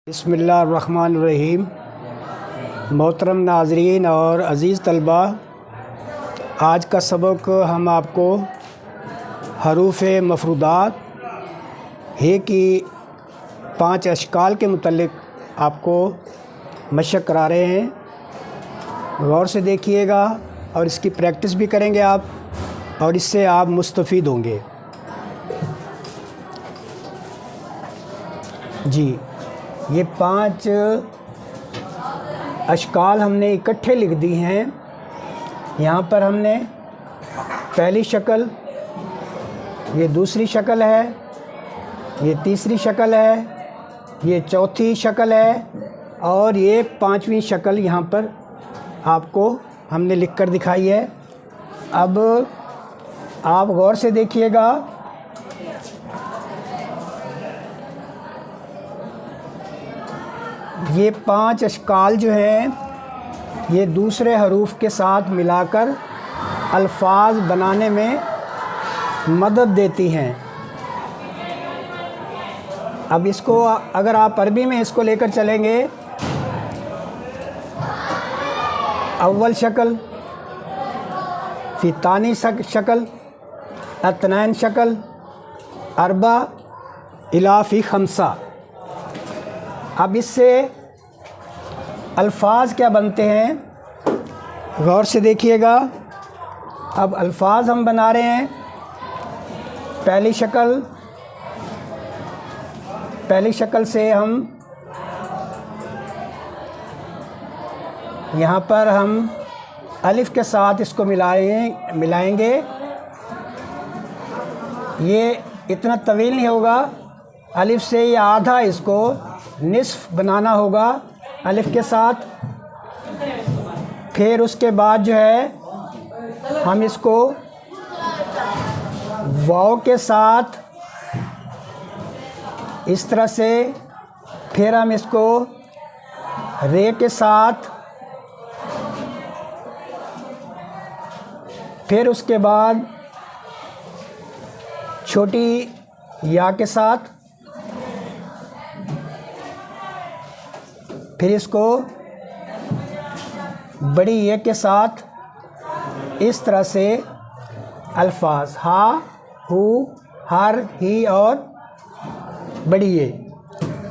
बिस्मिल्लाहिर्रहमानिर्रहीम। मोहतरम नाज़रीन और अज़ीज़ तलबा, आज का सबक हम आपको हरूफ़ मफ़रूदात है कि 5 अशकाल के मुतल्लिक़ आपको मशक़ करा रहे हैं। गौर से देखिएगा और इसकी प्रैक्टिस भी करेंगे आप, और इससे आप मुस्तफ़ीद होंगे। जी, ये 5 अशकाल हमने इकट्ठे लिख दी हैं। यहाँ पर हमने पहली शक्ल, ये दूसरी शक्ल है, ये तीसरी शक्ल है, ये चौथी शक्ल है और ये 5वीं शक्ल यहाँ पर आपको हमने लिख कर दिखाई है। अब आप गौर से देखिएगा। ये 5 अशकाल जो हैं ये दूसरे हरूफ के साथ मिलाकर अल्फाज बनाने में मदद देती हैं। अब इसको अगर आप अरबी में इसको लेकर चलेंगे, अव्वल शक्ल, फिर तानी शक्ल, अतनैन शक्ल, अरबा इला फी खमसा। अब इससे अल्फाज क्या बनते हैं, गौर से देखिएगा। अब अल्फाज हम बना रहे हैं। पहली शक्ल से हम यहाँ पर हम अलिफ़ के साथ इसको मिलाएंगे। ये इतना तवील नहीं होगा, अलिफ़ से ये आधा इसको निस्फ़ बनाना होगा अलिफ़ के साथ। फिर उसके बाद जो है हम इसको वाव के साथ इस तरह से, फिर हम इसको रे के साथ, फिर उसके बाद छोटी या के साथ, फिर इसको बड़ी ये के साथ। इस तरह से अल्फाज हा, हु, हर, ही और बड़ी ये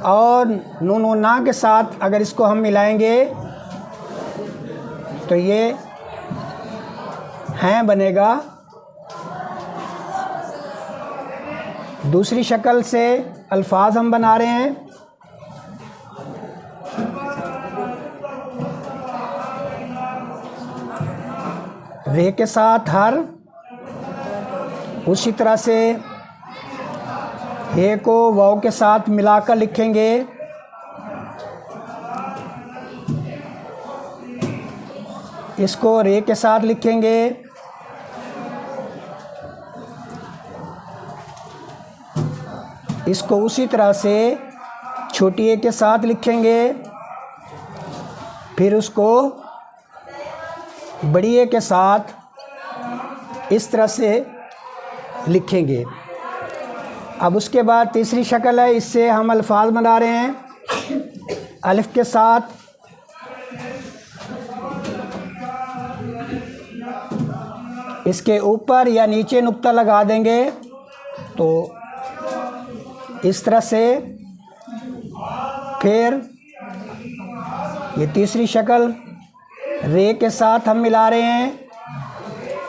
और नून व ना के साथ अगर इसको हम मिलाएंगे तो ये हैं बनेगा। दूसरी शक्ल से अल्फाज हम बना रहे हैं। रे के साथ हर, उसी तरह से हे को वाव के साथ मिलाकर लिखेंगे। इसको रे के साथ लिखेंगे। इसको उसी तरह से छोटी ए के साथ लिखेंगे। फिर उसको बड़ी ए के साथ इस तरह से लिखेंगे। अब उसके बाद तीसरी शक्ल है, इससे हम अल्फाज बना रहे हैं अलिफ़ के साथ। इसके ऊपर या नीचे नुक्ता लगा देंगे तो इस तरह से। फिर ये तीसरी शक्ल रे के साथ हम मिला रहे हैं।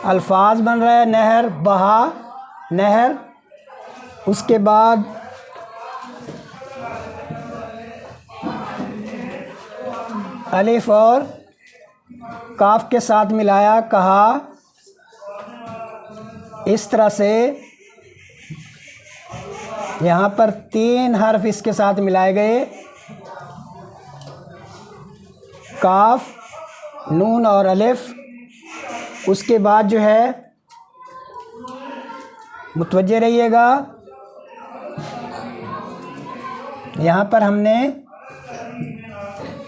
अल्फाज बन रहा है नहर, बहा, नहर। उसके बाद अलिफ और काफ के साथ मिलाया, कहा। इस तरह से यहाँ पर 3 हर्फ इसके साथ मिलाए गए, काफ, नून और अलिफ। उसके बाद जो है मुतवज्जे रहिएगा, यहाँ पर हमने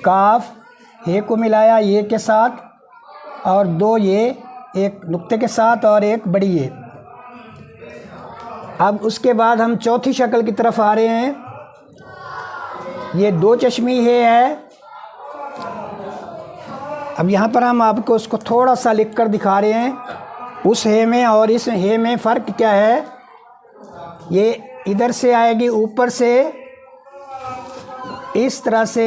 काफ हे को मिलाया ये के साथ और 2 ये, एक नुक्ते के साथ और एक बड़ी ये। अब उसके बाद हम चौथी शक्ल की तरफ आ रहे हैं। ये दो चश्मी है। अब यहाँ पर हम आपको उसको थोड़ा सा लिख कर दिखा रहे हैं। उस हे में और इस हे में फ़र्क क्या है। ये इधर से आएगी ऊपर से इस तरह से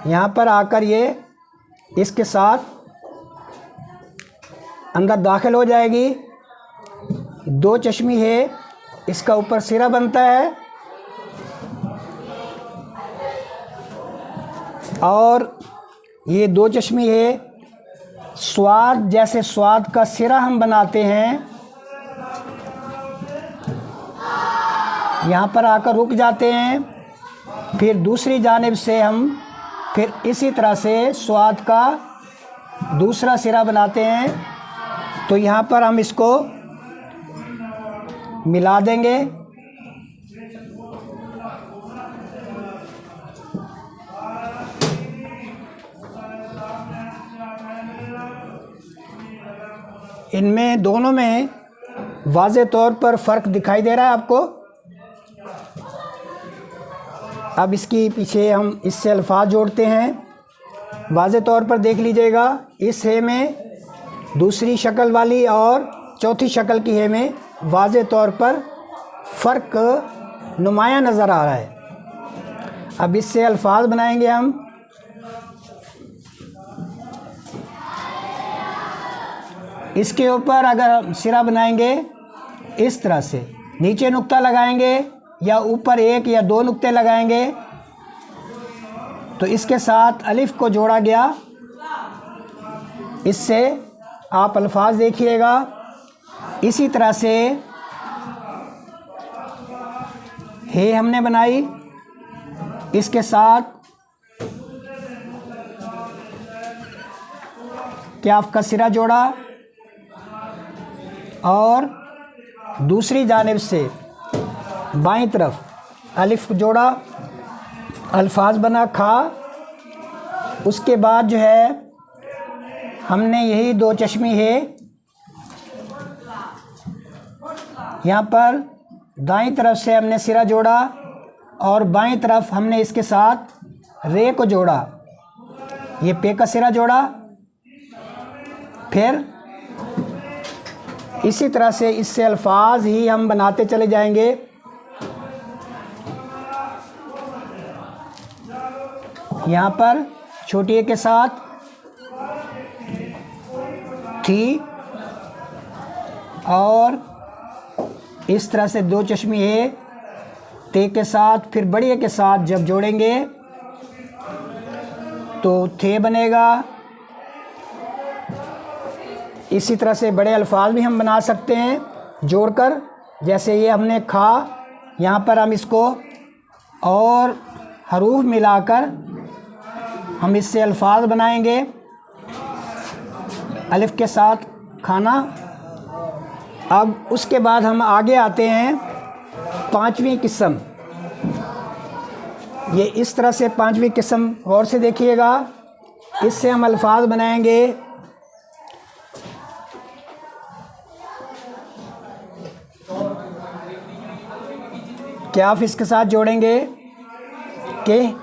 यहाँ पर आकर ये इसके साथ अंदर दाखिल हो जाएगी। दो चश्मी है, इसका ऊपर सिरा बनता है और ये दो चश्मी है। स्वाद, जैसे स्वाद का सिरा हम बनाते हैं, यहाँ पर आकर रुक जाते हैं। फिर दूसरी जानिब से हम फिर इसी तरह से स्वाद का दूसरा सिरा बनाते हैं। तो यहाँ पर हम इसको मिला देंगे। इनमें दोनों में वाज़े तौर पर फ़र्क दिखाई दे रहा है आपको। अब इसकी पीछे हम इससे अल्फाज जोड़ते हैं। वाज़े तौर पर देख लीजिएगा, इस हे में दूसरी शक्ल वाली और चौथी शक्ल की हे में वाज़े तौर पर फ़र्क नुमाया नज़र आ रहा है। अब इससे अल्फाज बनाएंगे हम। इसके ऊपर अगर सिरा बनाएंगे इस तरह से, नीचे नुक्ता लगाएंगे या ऊपर एक या दो नुक्ते लगाएंगे तो इसके साथ अलिफ को जोड़ा गया। इससे आप अल्फाज देखिएगा। इसी तरह से हे हमने बनाई, इसके साथ क्याफ का सिरा जोड़ा और दूसरी जानिब से बाईं तरफ अलिफ जोड़ा, अल्फाज बना खा। उसके बाद जो है हमने यही दो चश्मी है, यहाँ पर दाईं तरफ से हमने सिरा जोड़ा और बाईं तरफ हमने इसके साथ रे को जोड़ा, ये पे का सिरा जोड़ा। फिर इसी तरह से इससे अल्फाज ही हम बनाते चले जाएंगे। यहाँ पर छोटी ए के साथ थी और इस तरह से दो चश्मी है, ते के साथ फिर बड़ी ए के साथ जब जोड़ेंगे तो थे बनेगा। इसी तरह से बड़े अल्फाज भी हम बना सकते हैं जोड़कर, जैसे ये हमने खा, यहाँ पर हम इसको और हरूफ मिलाकर हम इससे अल्फाज बनाएंगे अलिफ के साथ खाना। अब उसके बाद हम आगे आते हैं पांचवी किस्म। ये इस तरह से पांचवी किस्म गौर से देखिएगा, इससे हम अल्फाज बनाएंगे। क्या आप इसके साथ जोड़ेंगे कि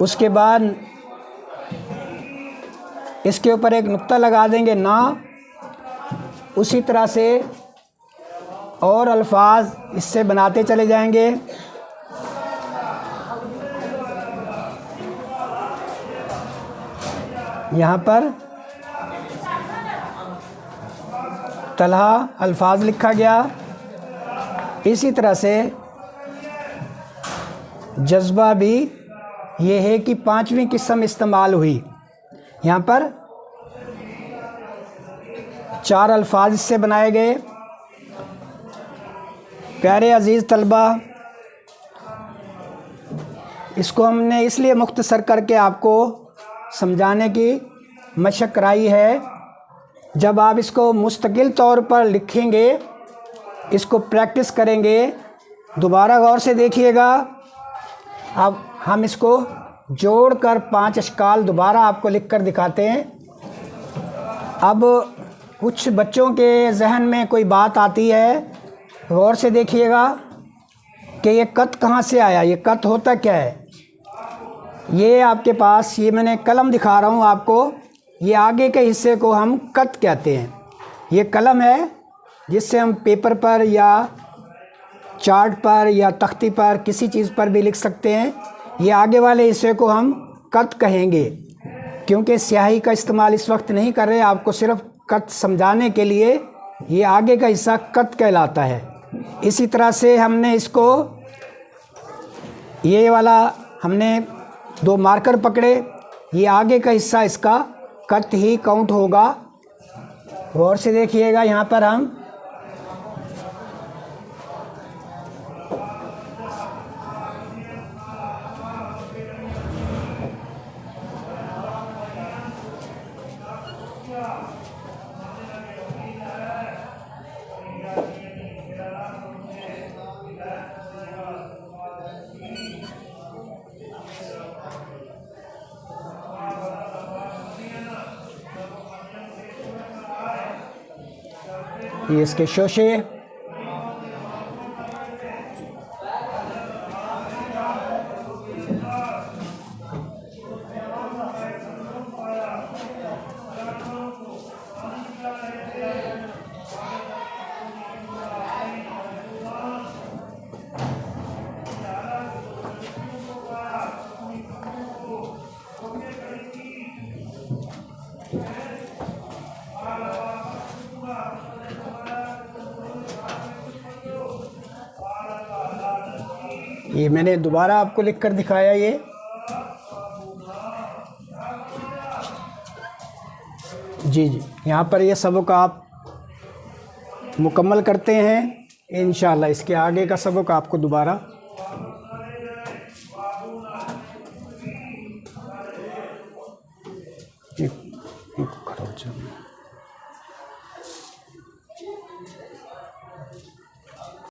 उसके बाद इसके ऊपर एक नुक्ता लगा देंगे ना। उसी तरह से और अल्फाज इससे बनाते चले जाएंगे। यहाँ पर तलहा अल्फाज लिखा गया। इसी तरह से जज्बा भी ये है कि पांचवी किस्म इस्तेमाल हुई। यहाँ पर चार अल्फाज इससे बनाए गए। प्यारे अज़ीज़ तलबा, इसको हमने इसलिए मुख्तसर करके आपको समझाने की मशक़ कराई है। जब आप इसको मुस्तकिल तौर पर लिखेंगे, इसको प्रैक्टिस करेंगे, दोबारा गौर से देखिएगा। अब हम इसको जोड़कर 5 अशकाल दोबारा आपको लिखकर दिखाते हैं। अब कुछ बच्चों के जहन में कोई बात आती है, गौर से देखिएगा। कि ये कत कहाँ से आया। ये कत होता क्या है, ये आपके पास ये मैंने कलम दिखा रहा हूँ आपको, ये आगे के हिस्से को हम कत कहते हैं। ये कलम है जिससे हम पेपर पर या चार्ट पर या तख्ती पर किसी चीज़ पर भी लिख सकते हैं। ये आगे वाले हिस्से को हम कत कहेंगे, क्योंकि स्याही का इस्तेमाल इस वक्त नहीं कर रहे, आपको सिर्फ कत समझाने के लिए ये आगे का हिस्सा कत कहलाता है। इसी तरह से हमने इसको, ये वाला हमने 2 मार्कर पकड़े, ये आगे का हिस्सा इसका कत ही काउंट होगा। गौर से देखिएगा, यहाँ पर हम ये इसके शोशे, ये मैंने दोबारा आपको लिखकर दिखाया। ये जी यहाँ पर ये सबक आप मुकम्मल करते हैं इंशाअल्लाह। इसके आगे का सबक आपको दोबारा खड़ा हो जाए।